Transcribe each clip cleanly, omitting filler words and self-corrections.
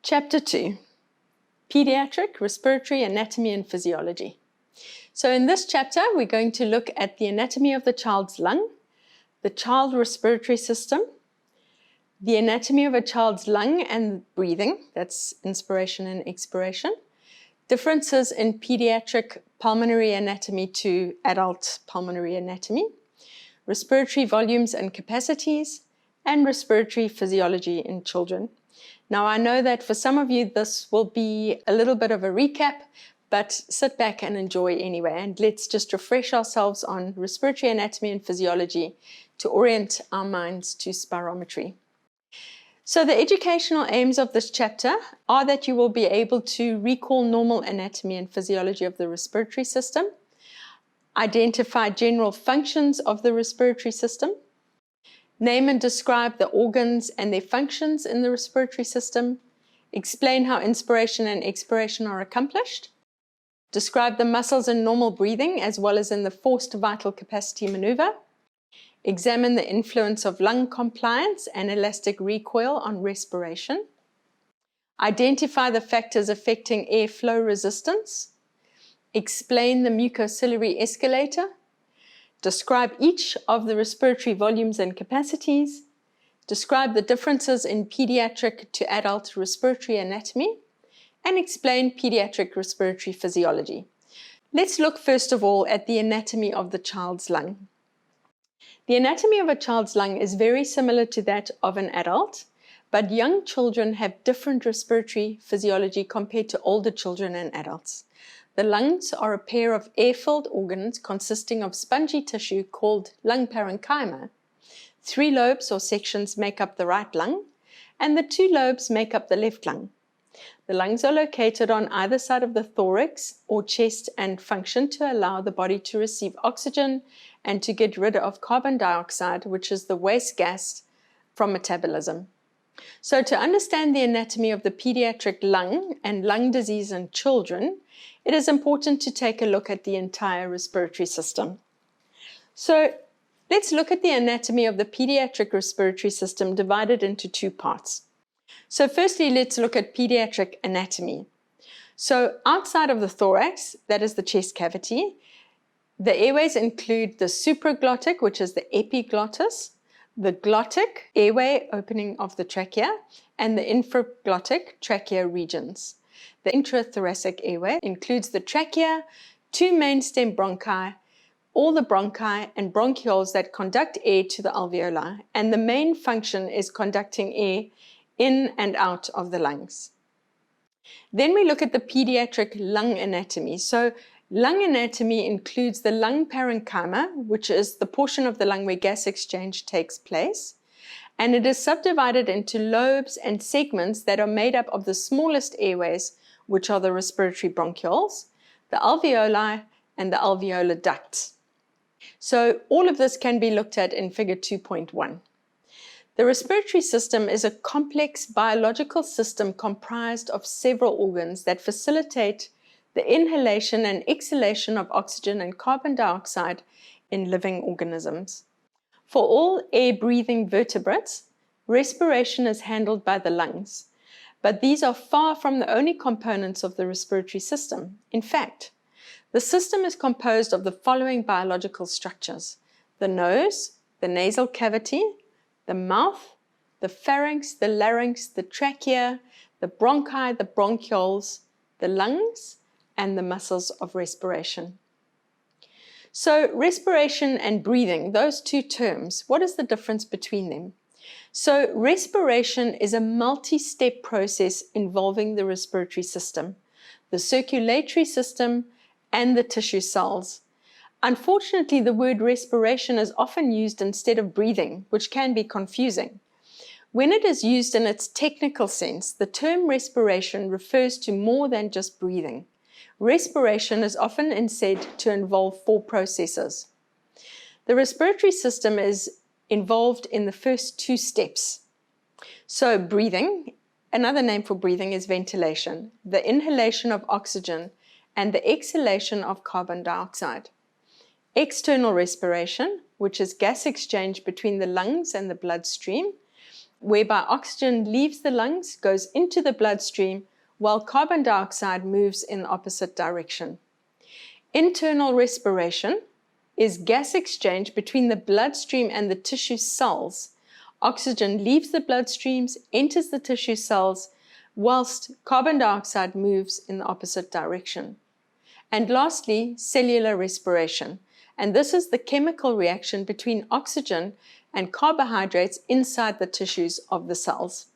Chapter 2, Pediatric, Respiratory, Anatomy and Physiology. So in this chapter, we're going to look at the anatomy of the child's lung, the child respiratory system, the anatomy of a child's lung and breathing, that's inspiration and expiration, differences in pediatric pulmonary anatomy to adult pulmonary anatomy, respiratory volumes and capacities, and respiratory physiology in children. Now, I know that for some of you, this will be a little bit of a recap, but sit back and enjoy anyway. And let's just refresh ourselves on respiratory anatomy and physiology to orient our minds to spirometry. So the educational aims of this chapter are that you will be able to recall normal anatomy and physiology of the respiratory system, identify general functions of the respiratory system, name and describe the organs and their functions in the respiratory system, explain how inspiration and expiration are accomplished, describe the muscles in normal breathing as well as in the forced vital capacity maneuver, examine the influence of lung compliance and elastic recoil on respiration, identify the factors affecting airflow resistance, explain the mucociliary escalator, describe each of the respiratory volumes and capacities, describe the differences in pediatric to adult respiratory anatomy, and explain pediatric respiratory physiology. Let's look first of all at the anatomy of the child's lung. The anatomy of a child's lung is very similar to that of an adult, but young children have different respiratory physiology compared to older children and adults. The lungs are a pair of air-filled organs consisting of spongy tissue called lung parenchyma. 3 lobes or sections make up the right lung, and the 2 lobes make up the left lung. The lungs are located on either side of the thorax or chest and function to allow the body to receive oxygen and to get rid of carbon dioxide, which is the waste gas from metabolism. So to understand the anatomy of the pediatric lung and lung disease in children, it is important to take a look at the entire respiratory system. So let's look at the anatomy of the pediatric respiratory system divided into 2 parts. So firstly, let's look at pediatric anatomy. So outside of the thorax, that is the chest cavity, the airways include the supraglottic, which is the epiglottis, the glottic, airway opening of the trachea, and the infraglottic, trachea regions. The intrathoracic airway includes the trachea, 2 main stem bronchi, all the bronchi and bronchioles that conduct air to the alveoli, and the main function is conducting air in and out of the lungs. Then we look at the pediatric lung anatomy. So lung anatomy includes the lung parenchyma, which is the portion of the lung where gas exchange takes place, and it is subdivided into lobes and segments that are made up of the smallest airways, which are the respiratory bronchioles, the alveoli, and the alveolar ducts. So all of this can be looked at in figure 2.1. The respiratory system is a complex biological system comprised of several organs that facilitate the inhalation and exhalation of oxygen and carbon dioxide in living organisms. For all air-breathing vertebrates, respiration is handled by the lungs, but these are far from the only components of the respiratory system. In fact, the system is composed of the following biological structures: the nose, the nasal cavity, the mouth, the pharynx, the larynx, the trachea, the bronchi, the bronchioles, the lungs, and the muscles of respiration. So respiration and breathing, those 2 terms, what is the difference between them? So respiration is a multi-step process involving the respiratory system, the circulatory system, and the tissue cells. Unfortunately, the word respiration is often used instead of breathing, which can be confusing. When it is used in its technical sense, the term respiration refers to more than just breathing. Respiration is often said to involve 4 processes. The respiratory system is involved in the first 2 steps. So breathing, another name for breathing is ventilation, the inhalation of oxygen and the exhalation of carbon dioxide. External respiration, which is gas exchange between the lungs and the bloodstream, whereby oxygen leaves the lungs, goes into the bloodstream, while carbon dioxide moves in the opposite direction. Internal respiration is gas exchange between the bloodstream and the tissue cells. Oxygen leaves the bloodstreams, enters the tissue cells, whilst carbon dioxide moves in the opposite direction. And lastly, cellular respiration. And this is the chemical reaction between oxygen and carbohydrates inside the tissues of the cells.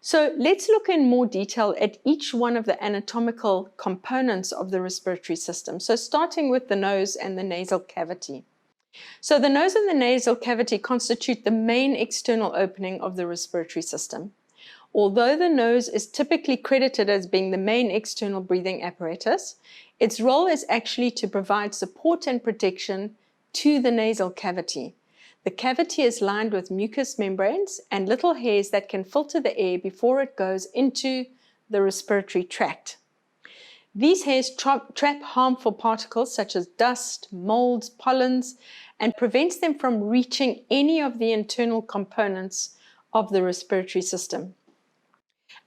So let's look in more detail at each one of the anatomical components of the respiratory system. So starting with the nose and the nasal cavity. So the nose and the nasal cavity constitute the main external opening of the respiratory system. Although the nose is typically credited as being the main external breathing apparatus, its role is actually to provide support and protection to the nasal cavity. The cavity is lined with mucous membranes and little hairs that can filter the air before it goes into the respiratory tract. These hairs trap harmful particles such as dust, molds, pollens, and prevents them from reaching any of the internal components of the respiratory system.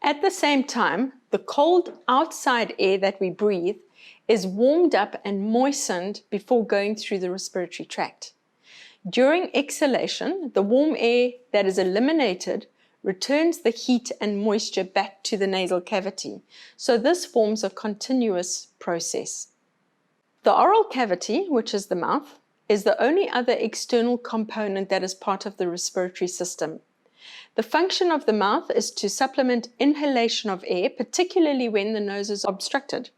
At the same time, the cold outside air that we breathe is warmed up and moistened before going through the respiratory tract. During exhalation, the warm air that is eliminated returns the heat and moisture back to the nasal cavity. So this forms a continuous process. The oral cavity, which is the mouth, is the only other external component that is part of the respiratory system. The function of the mouth is to supplement inhalation of air, particularly when the nose is obstructed.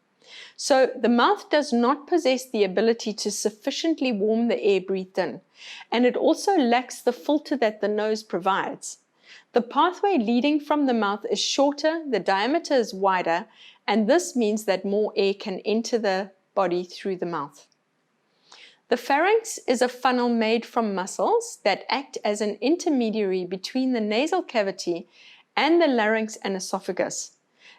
So the mouth does not possess the ability to sufficiently warm the air breathed in, and it also lacks the filter that the nose provides. The pathway leading from the mouth is shorter, the diameter is wider, and this means that more air can enter the body through the mouth. The pharynx is a funnel made from muscles that act as an intermediary between the nasal cavity and the larynx and esophagus.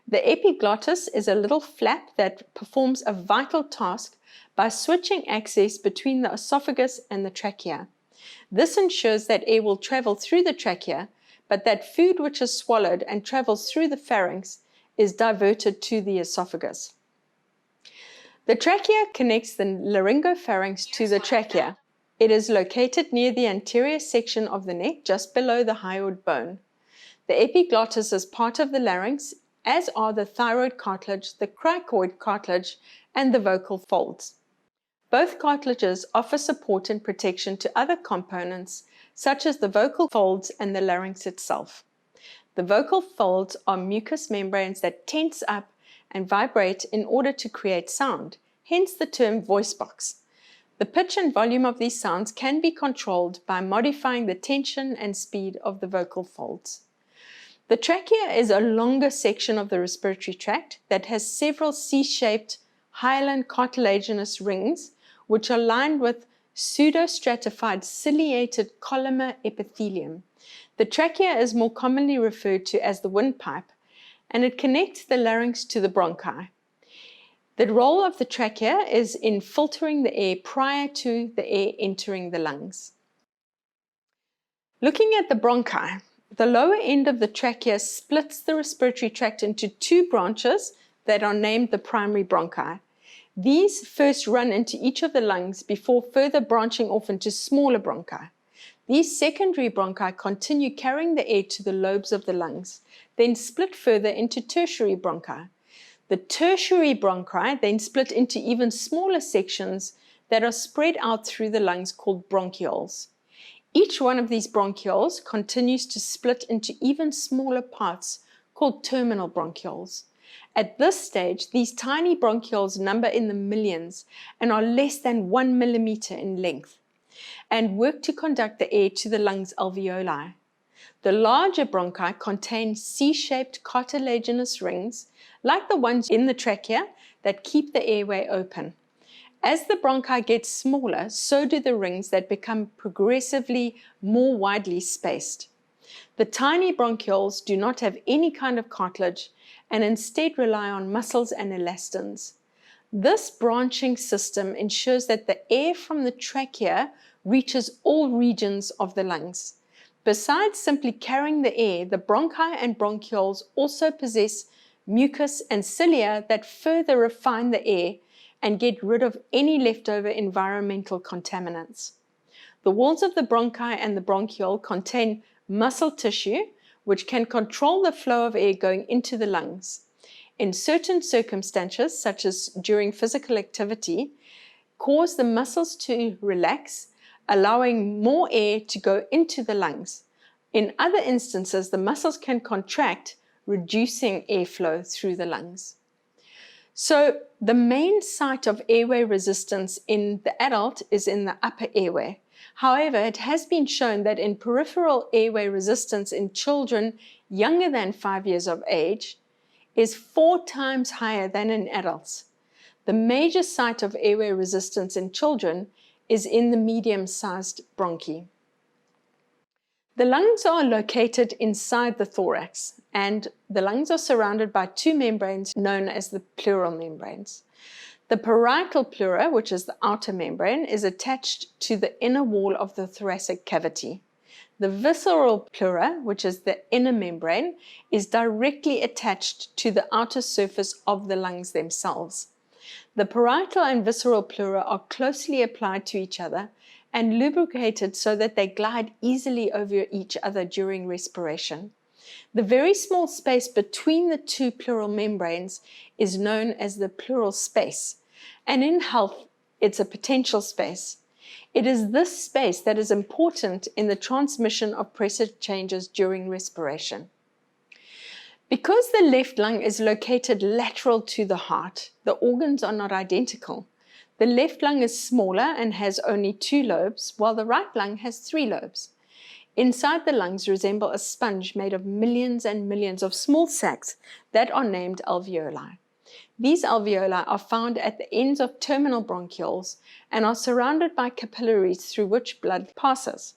The epiglottis is a little flap that performs a vital task by switching access between the esophagus and the trachea. This ensures that air will travel through the trachea, but that food which is swallowed and travels through the pharynx is diverted to the esophagus. The trachea connects the laryngopharynx to the trachea. It is located near the anterior section of the neck, just below the hyoid bone. The epiglottis is part of the larynx, as are the thyroid cartilage, the cricoid cartilage, and the vocal folds. Both cartilages offer support and protection to other components, such as the vocal folds and the larynx itself. The vocal folds are mucous membranes that tense up and vibrate in order to create sound, hence the term voice box. The pitch and volume of these sounds can be controlled by modifying the tension and speed of the vocal folds. The trachea is a longer section of the respiratory tract that has several C-shaped hyaline cartilaginous rings, which are lined with pseudostratified ciliated columnar epithelium. The trachea is more commonly referred to as the windpipe, and it connects the larynx to the bronchi. The role of the trachea is in filtering the air prior to the air entering the lungs. Looking at the bronchi, the lower end of the trachea splits the respiratory tract into two branches that are named the primary bronchi. These first run into each of the lungs before further branching off into smaller bronchi. These secondary bronchi continue carrying the air to the lobes of the lungs, then split further into tertiary bronchi. The tertiary bronchi then split into even smaller sections that are spread out through the lungs called bronchioles. Each one of these bronchioles continues to split into even smaller parts called terminal bronchioles. At this stage, these tiny bronchioles number in the millions and are less than 1 millimeter in length and work to conduct the air to the lungs' alveoli. The larger bronchi contain C-shaped cartilaginous rings, like the ones in the trachea, that keep the airway open. As the bronchi get smaller, so do the rings that become progressively more widely spaced. The tiny bronchioles do not have any kind of cartilage and instead rely on muscles and elastins. This branching system ensures that the air from the trachea reaches all regions of the lungs. Besides simply carrying the air, the bronchi and bronchioles also possess mucus and cilia that further refine the air and get rid of any leftover environmental contaminants. The walls of the bronchi and the bronchiole contain muscle tissue, which can control the flow of air going into the lungs. In certain circumstances, such as during physical activity, cause the muscles to relax, allowing more air to go into the lungs. In other instances, the muscles can contract, reducing airflow through the lungs. So the main site of airway resistance in the adult is in the upper airway. However, it has been shown that in peripheral airway resistance in children younger than 5 years of age is 4 times higher than in adults. The major site of airway resistance in children is in the medium-sized bronchi. The lungs are located inside the thorax, and the lungs are surrounded by 2 membranes known as the pleural membranes. The parietal pleura, which is the outer membrane, is attached to the inner wall of the thoracic cavity. The visceral pleura, which is the inner membrane, is directly attached to the outer surface of the lungs themselves. The parietal and visceral pleura are closely applied to each other and lubricated so that they glide easily over each other during respiration. The very small space between the 2 pleural membranes is known as the pleural space, and in health, it's a potential space. It is this space that is important in the transmission of pressure changes during respiration. Because the left lung is located lateral to the heart, the organs are not identical. The left lung is smaller and has only 2 lobes, while the right lung has 3 lobes. Inside the lungs resemble a sponge made of millions and millions of small sacs that are named alveoli. These alveoli are found at the ends of terminal bronchioles and are surrounded by capillaries through which blood passes.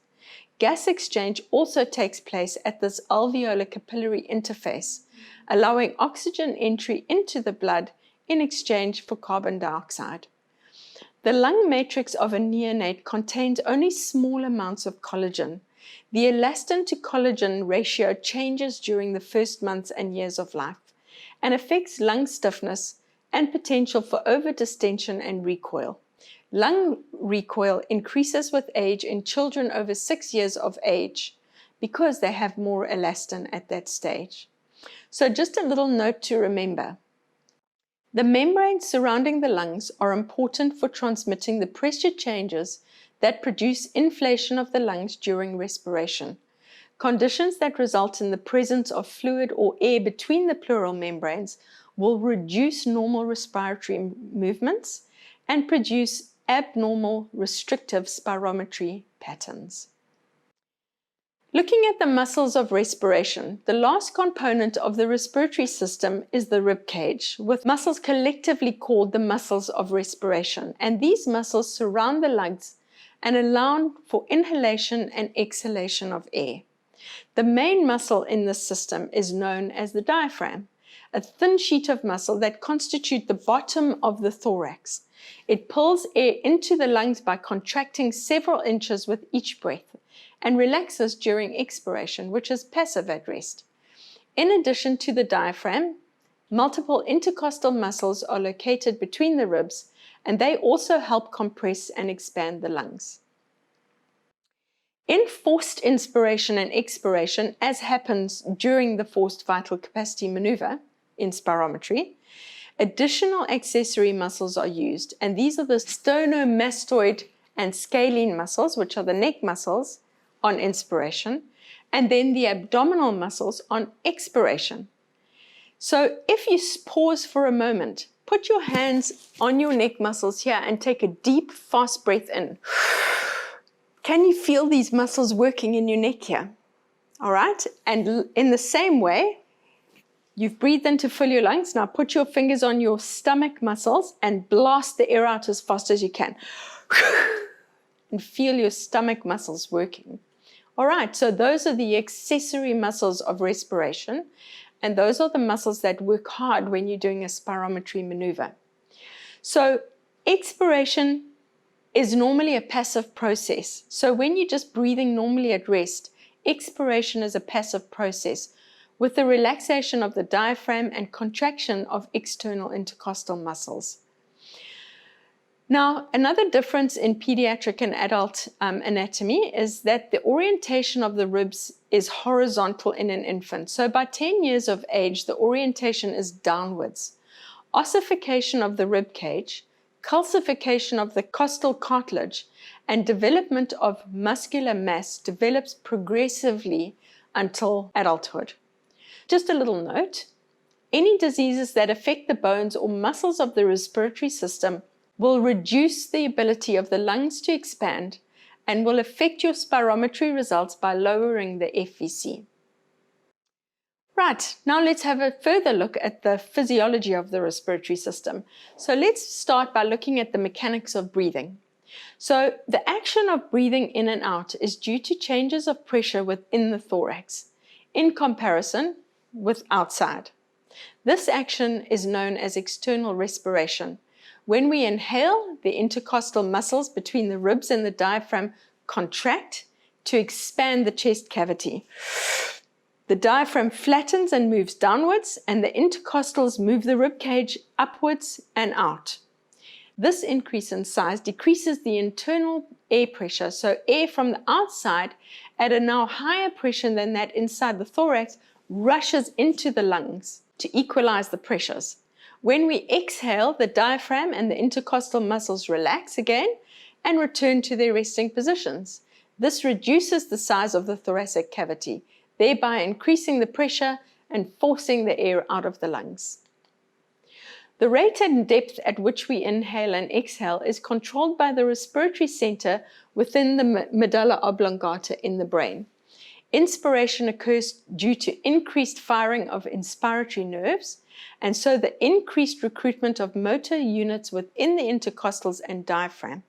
Gas exchange also takes place at this alveolar capillary interface, allowing oxygen entry into the blood in exchange for carbon dioxide. The lung matrix of a neonate contains only small amounts of collagen. The elastin to collagen ratio changes during the first months and years of life and affects lung stiffness and potential for overdistension and recoil. Lung recoil increases with age in children over 6 years of age because they have more elastin at that stage. So just a little note to remember. The membranes surrounding the lungs are important for transmitting the pressure changes that produce inflation of the lungs during respiration. Conditions that result in the presence of fluid or air between the pleural membranes will reduce normal respiratory movements and produce abnormal restrictive spirometry patterns. Looking at the muscles of respiration, the last component of the respiratory system is the rib cage, with muscles collectively called the muscles of respiration, and these muscles surround the lungs and allow for inhalation and exhalation of air. The main muscle in this system is known as the diaphragm, a thin sheet of muscle that constitutes the bottom of the thorax. It pulls air into the lungs by contracting several inches with each breath and relaxes during expiration, which is passive at rest. In addition to the diaphragm, multiple intercostal muscles are located between the ribs, and they also help compress and expand the lungs. In forced inspiration and expiration, as happens during the forced vital capacity maneuver in spirometry, additional accessory muscles are used, and these are the sternomastoid and scalene muscles, which are the neck muscles on inspiration, and then the abdominal muscles on expiration. So if you pause for a moment, put your hands on your neck muscles here and take a deep, fast breath in. Can you feel these muscles working in your neck here? All right, and in the same way, you've breathed in to fill your lungs. Now put your fingers on your stomach muscles and blast the air out as fast as you can. And feel your stomach muscles working. All right, so those are the accessory muscles of respiration, and those are the muscles that work hard when you're doing a spirometry maneuver. So expiration is normally a passive process. So when you're just breathing normally at rest, expiration is a passive process, with the relaxation of the diaphragm and contraction of external intercostal muscles. Now, another difference in pediatric and adult anatomy is that the orientation of the ribs is horizontal in an infant. So by 10 years of age, the orientation is downwards. Ossification of the rib cage, calcification of the costal cartilage, and development of muscular mass develops progressively until adulthood. Just a little note, any diseases that affect the bones or muscles of the respiratory system will reduce the ability of the lungs to expand and will affect your spirometry results by lowering the FVC. Right, now let's have a further look at the physiology of the respiratory system. So let's start by looking at the mechanics of breathing. So the action of breathing in and out is due to changes of pressure within the thorax, in comparison with outside. This action is known as external respiration. When we inhale, the intercostal muscles between the ribs and the diaphragm contract to expand the chest cavity. The diaphragm flattens and moves downwards, and the intercostals move the rib cage upwards and out. This increase in size decreases the internal air pressure, so air from the outside at a now higher pressure than that inside the thorax rushes into the lungs to equalize the pressures. When we exhale, the diaphragm and the intercostal muscles relax again and return to their resting positions. This reduces the size of the thoracic cavity, thereby increasing the pressure and forcing the air out of the lungs. The rate and depth at which we inhale and exhale is controlled by the respiratory center within the medulla oblongata in the brain. Inspiration occurs due to increased firing of inspiratory nerves, and so the increased recruitment of motor units within the intercostals and diaphragm.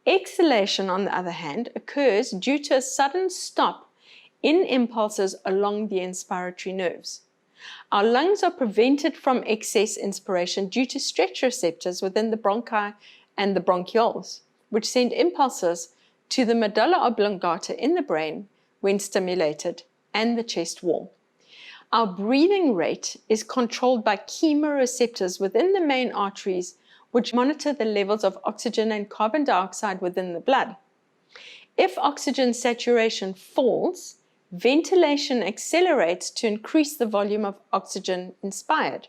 Exhalation, on the other hand, occurs due to a sudden stop in impulses along the inspiratory nerves. Our lungs are prevented from excess inspiration due to stretch receptors within the bronchi and the bronchioles, which send impulses to the medulla oblongata in the brain when stimulated, and the chest wall. Our breathing rate is controlled by chemoreceptors within the main arteries, which monitor the levels of oxygen and carbon dioxide within the blood. If oxygen saturation falls, ventilation accelerates to increase the volume of oxygen inspired.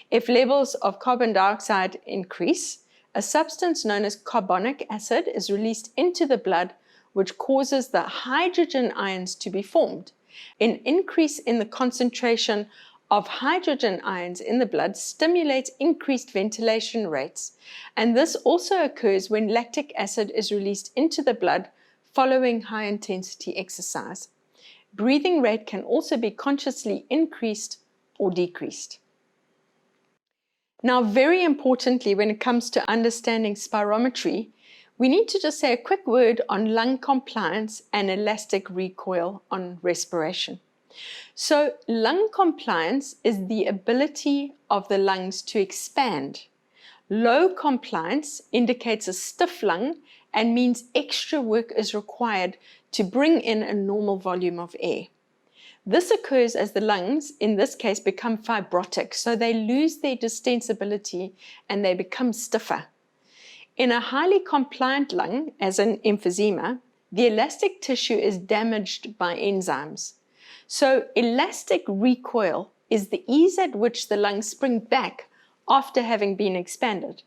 If levels of carbon dioxide increase, a substance known as carbonic acid is released into the blood, which causes the hydrogen ions to be formed. An increase in the concentration of hydrogen ions in the blood stimulates increased ventilation rates, and this also occurs when lactic acid is released into the blood following high-intensity exercise. Breathing rate can also be consciously increased or decreased. Now, very importantly, when it comes to understanding spirometry, we need to just say a quick word on lung compliance and elastic recoil on respiration. So, lung compliance is the ability of the lungs to expand. Low compliance indicates a stiff lung and means extra work is required to bring in a normal volume of air. This occurs as the lungs, in this case, become fibrotic, so they lose their distensibility and they become stiffer. In a highly compliant lung, as an emphysema, the elastic tissue is damaged by enzymes. So elastic recoil is the ease at which the lungs spring back after having been expanded.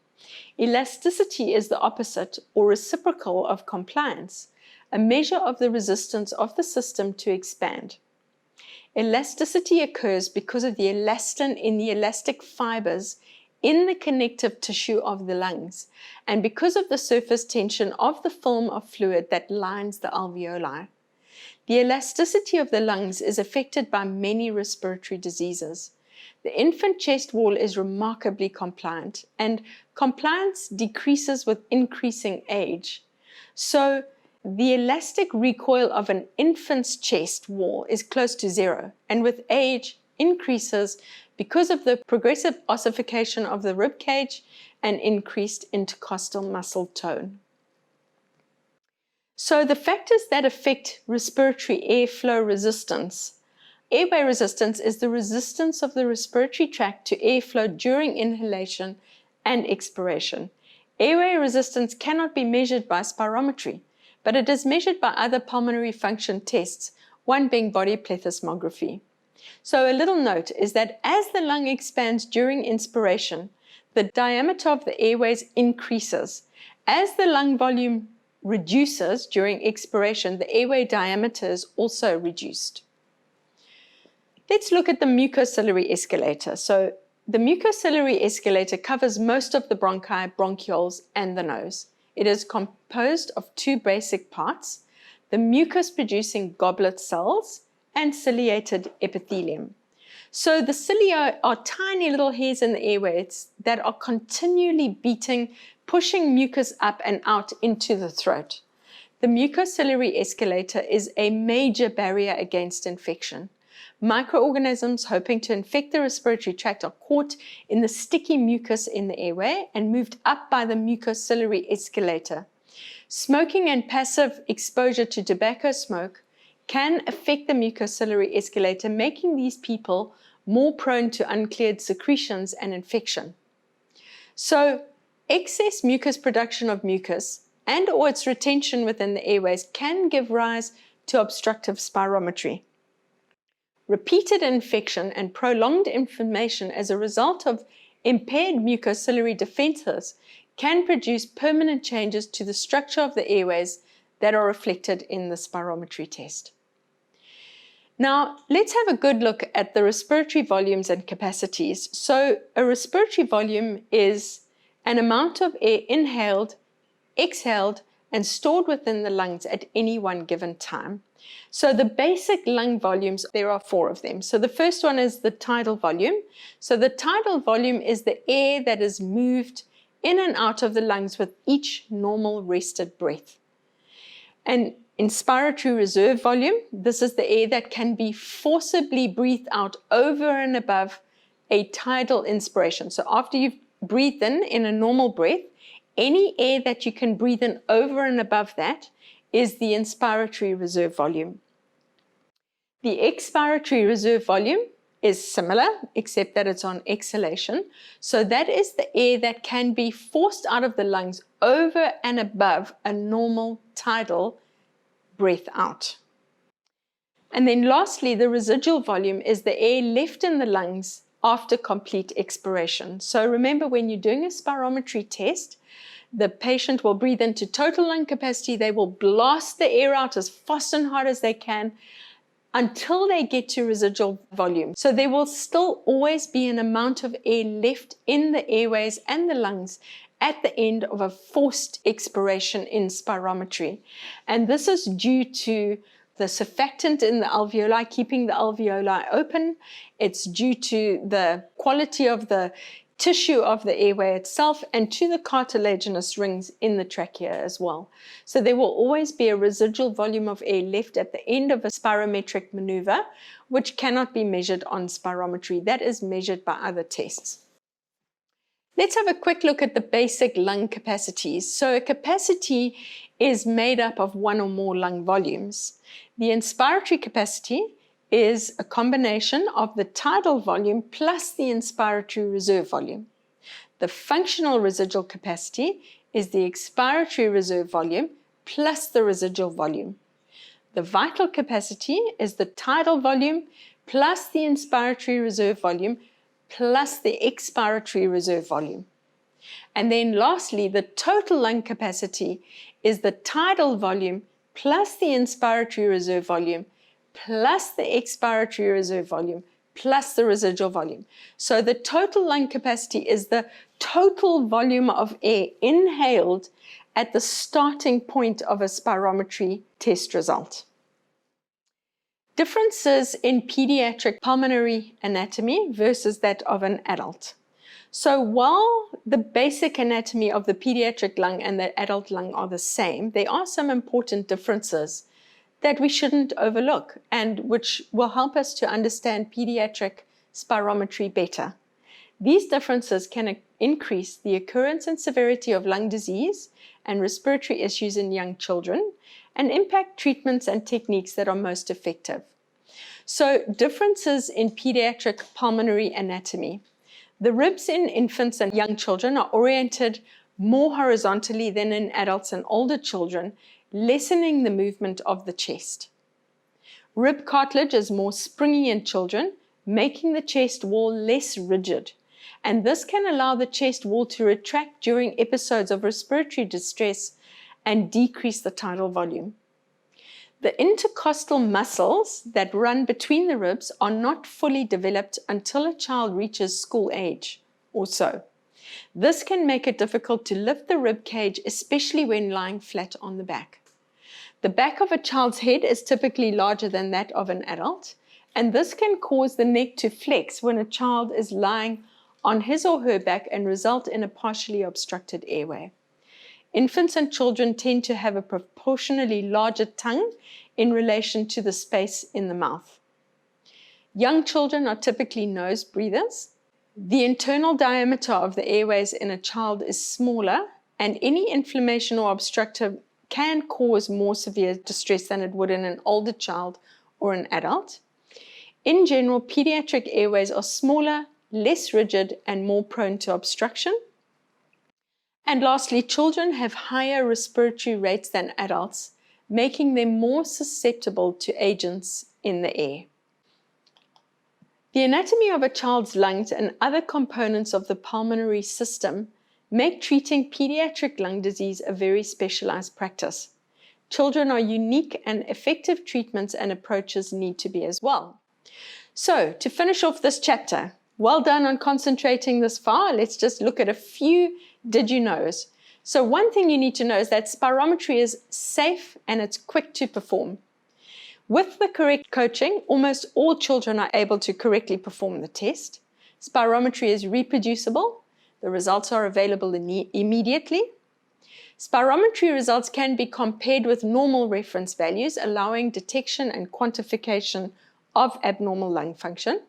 Elasticity is the opposite or reciprocal of compliance, a measure of the resistance of the system to expand. Elasticity occurs because of the elastin in the elastic fibers in the connective tissue of the lungs, and because of the surface tension of the film of fluid that lines the alveoli. The elasticity of the lungs is affected by many respiratory diseases. The infant chest wall is remarkably compliant, and compliance decreases with increasing age. So, the elastic recoil of an infant's chest wall is close to zero, and with age increases because of the progressive ossification of the rib cage and increased intercostal muscle tone. So the factors that affect respiratory airflow resistance. Airway resistance is the resistance of the respiratory tract to airflow during inhalation and expiration. Airway resistance cannot be measured by spirometry, but it is measured by other pulmonary function tests, one being body plethysmography. So a little note is that as the lung expands during inspiration, the diameter of the airways increases. As the lung volume reduces during expiration, the airway diameter is also reduced. Let's look at the mucociliary escalator. So the mucociliary escalator covers most of the bronchi, bronchioles, and the nose. It is composed of two basic parts, the mucus-producing goblet cells and ciliated epithelium. So the cilia are tiny little hairs in the airways that are continually beating, pushing mucus up and out into the throat. The mucociliary escalator is a major barrier against infection. Microorganisms hoping to infect the respiratory tract are caught in the sticky mucus in the airway and moved up by the mucociliary escalator. Smoking and passive exposure to tobacco smoke can affect the mucociliary escalator, making these people more prone to uncleared secretions and infection. So, excess mucus production of mucus and/or its retention within the airways can give rise to obstructive spirometry. Repeated infection and prolonged inflammation as a result of impaired mucociliary defenses can produce permanent changes to the structure of the airways that are reflected in the spirometry test. Now, let's have a good look at the respiratory volumes and capacities. So, a respiratory volume is an amount of air inhaled, exhaled, and stored within the lungs at any one given time. So the basic lung volumes, there are 4 of them. So the first one is the tidal volume. So the tidal volume is the air that is moved in and out of the lungs with each normal rested breath. And inspiratory reserve volume, this is the air that can be forcibly breathed out over and above a tidal inspiration. So after you've breathed in a normal breath, any air that you can breathe in over and above that is the inspiratory reserve volume. The expiratory reserve volume is similar, except that it's on exhalation. So that is the air that can be forced out of the lungs over and above a normal tidal breath out. And then lastly, the residual volume is the air left in the lungs after complete expiration. So remember, when you're doing a spirometry test, the patient will breathe into total lung capacity. They will blast the air out as fast and hard as they can until they get to residual volume. So there will still always be an amount of air left in the airways and the lungs at the end of a forced expiration in spirometry. And this is due to the surfactant in the alveoli, keeping the alveoli open. It's due to the quality of the tissue of the airway itself and to the cartilaginous rings in the trachea as well. So there will always be a residual volume of air left at the end of a spirometric maneuver, which cannot be measured on spirometry. That is measured by other tests. Let's have a quick look at the basic lung capacities. So a capacity is made up of one or more lung volumes. The inspiratory capacity is a combination of the tidal volume plus the inspiratory reserve volume. The functional residual capacity is the expiratory reserve volume plus the residual volume. The vital capacity is the tidal volume plus the inspiratory reserve volume plus the expiratory reserve volume. And then lastly, the total lung capacity is the tidal volume plus the inspiratory reserve volume plus the expiratory reserve volume plus the residual volume. So the total lung capacity is the total volume of air inhaled at the starting point of a spirometry test result. Differences in pediatric pulmonary anatomy versus that of an adult. So while the basic anatomy of the pediatric lung and the adult lung are the same, there are some important differences that we shouldn't overlook and which will help us to understand pediatric spirometry better. These differences can increase the occurrence and severity of lung disease and respiratory issues in young children and impact treatments and techniques that are most effective. So, differences in pediatric pulmonary anatomy. The ribs in infants and young children are oriented more horizontally than in adults and older children, lessening the movement of the chest. Rib cartilage is more springy in children, making the chest wall less rigid, and this can allow the chest wall to retract during episodes of respiratory distress and decrease the tidal volume. The intercostal muscles that run between the ribs are not fully developed until a child reaches school age or so. This can make it difficult to lift the rib cage, especially when lying flat on the back. The back of a child's head is typically larger than that of an adult, and this can cause the neck to flex when a child is lying on his or her back and result in a partially obstructed airway. Infants and children tend to have a proportionally larger tongue in relation to the space in the mouth. Young children are typically nose breathers. The internal diameter of the airways in a child is smaller, and any inflammation or obstructive can cause more severe distress than it would in an older child or an adult. In general, pediatric airways are smaller, less rigid, and more prone to obstruction. And lastly, children have higher respiratory rates than adults, making them more susceptible to agents in the air. The anatomy of a child's lungs and other components of the pulmonary system make treating pediatric lung disease a very specialized practice. Children are unique, and effective treatments and approaches need to be as well. So, to finish off this chapter, well done on concentrating this far. Let's just look at a few did you knows. So one thing you need to know is that spirometry is safe and it's quick to perform. With the correct coaching, almost all children are able to correctly perform the test. Spirometry is reproducible. The results are available immediately. Spirometry results can be compared with normal reference values, allowing detection and quantification of abnormal lung function.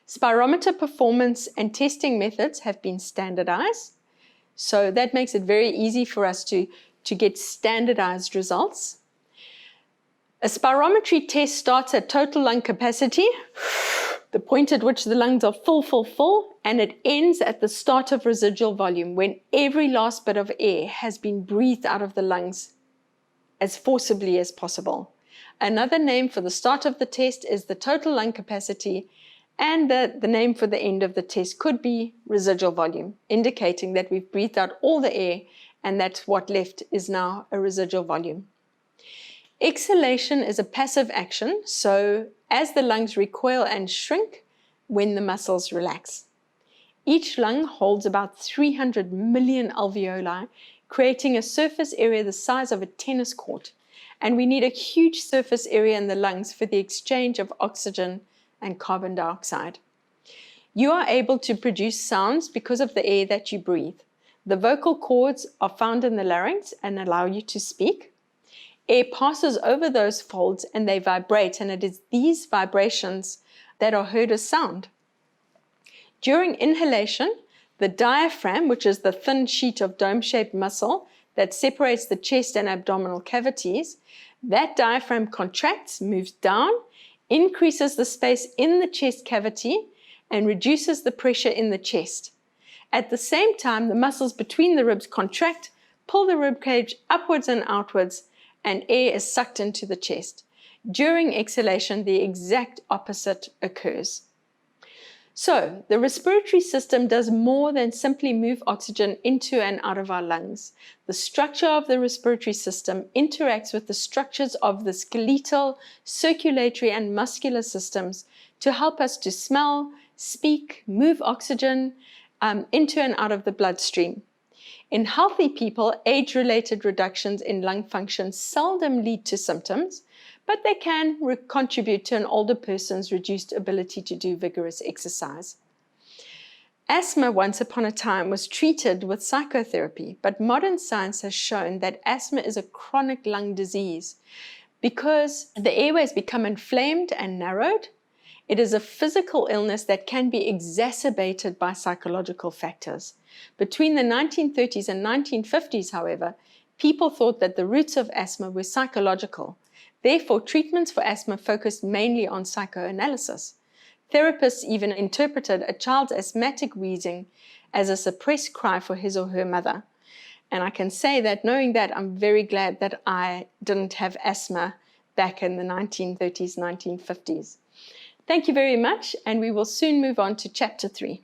Spirometer performance and testing methods have been standardized, so that makes it very easy for us to get standardized results. A spirometry test starts at total lung capacity, the point at which the lungs are full, and it ends at the start of residual volume, when every last bit of air has been breathed out of the lungs as forcibly as possible. Another name for the start of the test is the total lung capacity, and the name for the end of the test could be residual volume, indicating that we've breathed out all the air and that what left is now a residual volume. Exhalation is a passive action, so as the lungs recoil and shrink when the muscles relax. Each lung holds about 300 million alveoli, creating a surface area the size of a tennis court, and we need a huge surface area in the lungs for the exchange of oxygen and carbon dioxide. You are able to produce sounds because of the air that you breathe. The vocal cords are found in the larynx and allow you to speak. Air passes over those folds and they vibrate, and it is these vibrations that are heard as sound. During inhalation, the diaphragm, which is the thin sheet of dome-shaped muscle that separates the chest and abdominal cavities, that diaphragm contracts, moves down, increases the space in the chest cavity, and reduces the pressure in the chest. At the same time, the muscles between the ribs contract, pull the rib cage upwards and outwards, and air is sucked into the chest. During exhalation, the exact opposite occurs. So, the respiratory system does more than simply move oxygen into and out of our lungs. The structure of the respiratory system interacts with the structures of the skeletal, circulatory, and muscular systems to help us to smell, speak, move oxygen into and out of the bloodstream. In healthy people, age-related reductions in lung function seldom lead to symptoms, but they can contribute to an older person's reduced ability to do vigorous exercise. Asthma, once upon a time, was treated with psychotherapy, but modern science has shown that asthma is a chronic lung disease because the airways become inflamed and narrowed. It is a physical illness that can be exacerbated by psychological factors. Between the 1930s and 1950s, however, people thought that the roots of asthma were psychological. Therefore, treatments for asthma focused mainly on psychoanalysis. Therapists even interpreted a child's asthmatic wheezing as a suppressed cry for his or her mother. And I can say that knowing that, I'm very glad that I didn't have asthma back in the 1930s, 1950s. Thank you very much, and we will soon move on to Chapter 3.